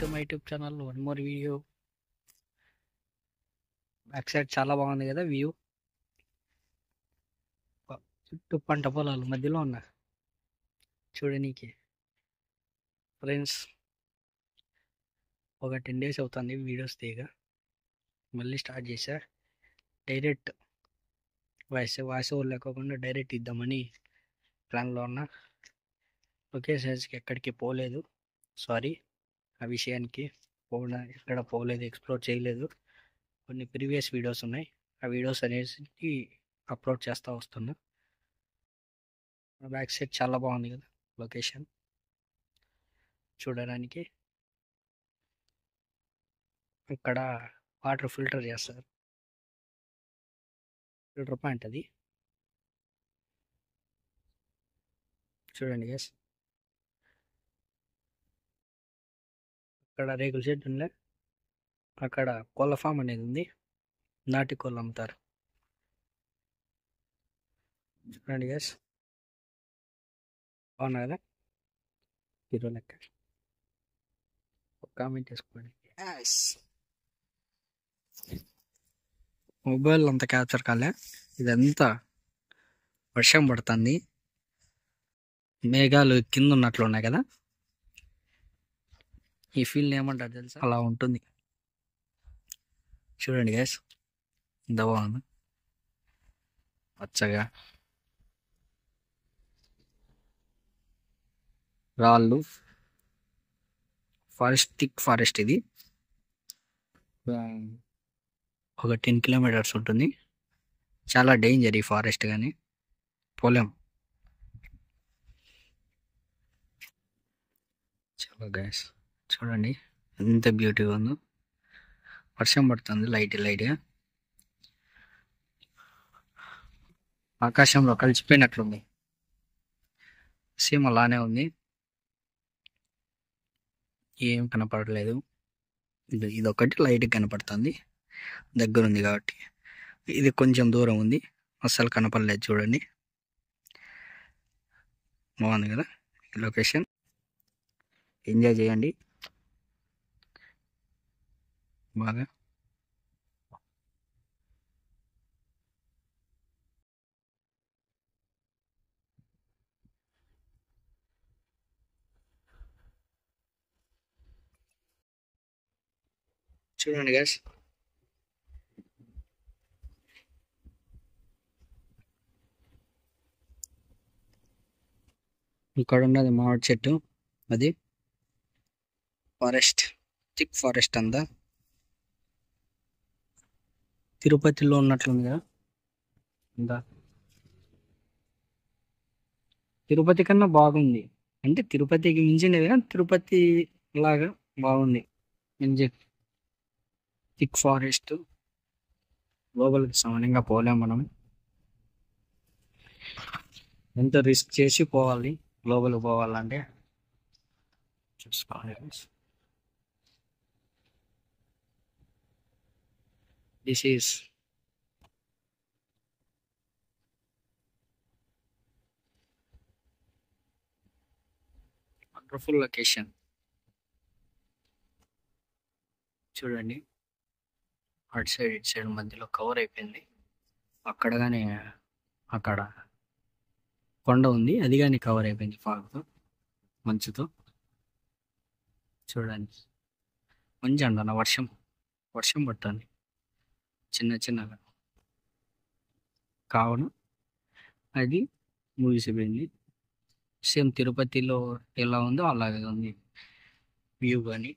To my YouTube channel. One more video. Back side చాలా బాగుంది కదా వ్యూ. చుట్టూ పంట పొలాలు మధ్యలో ఉన్నా చూడనీకి. ఫ్రెండ్స్, ఒక 10 days అవుతుంది వీడియోస్ తీయగా. మళ్ళీ స్టార్ట్ చేశా. డైరెక్ట్ వాయిస్ ఓవర్ లేకోకుండా డైరెక్ట్ ఇద్దామని ప్లాన్లో ఉన్నా. లొకేషన్స్కి ఎక్కడికి పోలేదు. సారీ ఆ విషయానికి. ఎక్కడ పోలేదు, ఎక్స్ప్లోర్ చేయలేదు. కొన్ని ప్రీవియస్ వీడియోస్ ఉన్నాయి, ఆ వీడియోస్ అనేసి అప్లోడ్ చేస్తూ వస్తున్నా. బ్యాక్ సైడ్ చాలా బాగుంది కదా లొకేషన్ చూడడానికి. ఇక్కడ వాటర్ ఫిల్టర్ చేస్తారు, ఫిల్టర్ పాయింట్ అది చూడండి గైస్. అక్కడ రేకుల షెడ్ ఉండే, అక్కడ కోళ్ళ ఫామ్ అనేది ఉంది, నాటి కోళ్ళు అమ్ముతారు. చూడండి గైస్, బాగున్నా కదా హీరో లెక్క. ఒక కామెంట్ వేసుకోండి. మొబైల్ అంత క్యాప్చర్ కాలే, ఇదంతా వర్షం పడుతుంది, మేఘాలు కింద ఉన్నట్లు ఉన్నాయి కదా. ఈ ఫీల్ ఏమంటారు తెలుసా, అలా ఉంటుంది. చూడండి గైస్, ఇంత బాగుంది పచ్చగా, రాళ్ళు, థిక్ ఫారెస్ట్. ఇది ఒక 10 kilometers ఉంటుంది. చాలా డేంజర్ ఈ ఫారెస్ట్, కానీ పోలేం. చాలా గైస్ చూడండి ఎంత బ్యూటీగా ఉందో. వర్షం పడుతుంది లైట్గా. ఆకాశంలో కలిసిపోయినట్లుంది, సేమ్ అలానే ఉంది. ఏం కనపడలేదు. ఇదొకటి లైట్ కనపడుతుంది, దగ్గర ఉంది కాబట్టి. ఇది కొంచెం దూరం ఉంది, అస్సలు కనపడలేదు. చూడండి, బాగుంది కదా ఈ లొకేషన్. ఎంజాయ్ చేయండి బాగా. చూడండి గైస్, ఇక్కడ ఉన్నది మామిడి చెట్టు, అది ఫారెస్ట్, థిక్ ఫారెస్ట్ అంతా. తిరుపతిలో ఉన్నట్లుంది కదా అంతా. తిరుపతి కన్నా బాగుంది, అంటే తిరుపతికి మించినది కానీ తిరుపతి లాగా బాగుంది. మంచి థిక్ ఫారెస్ట్, లోపలికి సామాన్యంగా పోలేం మనం, ఎంతో రిస్క్ చేసి పోవాలి లోపలికి పోవాలంటే. చూసుకోవాలి. This is wonderful location. చూడండి, అటు సైడ్ ఇటు సైడ్ మధ్యలో కవర్ అయిపోయింది. అక్కడ కానీ అక్కడ కొండ ఉంది, అది కానీ కవర్ అయిపోయింది ఫాగ్తో, మంచుతో. చూడండి, మంచి అంటున్నా, వర్షం పడుతుంది చిన్నగా, కావున అది ముగిసిపోయింది. సేమ్ తిరుపతిలో ఎలా ఉందో అలాగే ఉంది వ్యూ. కానీ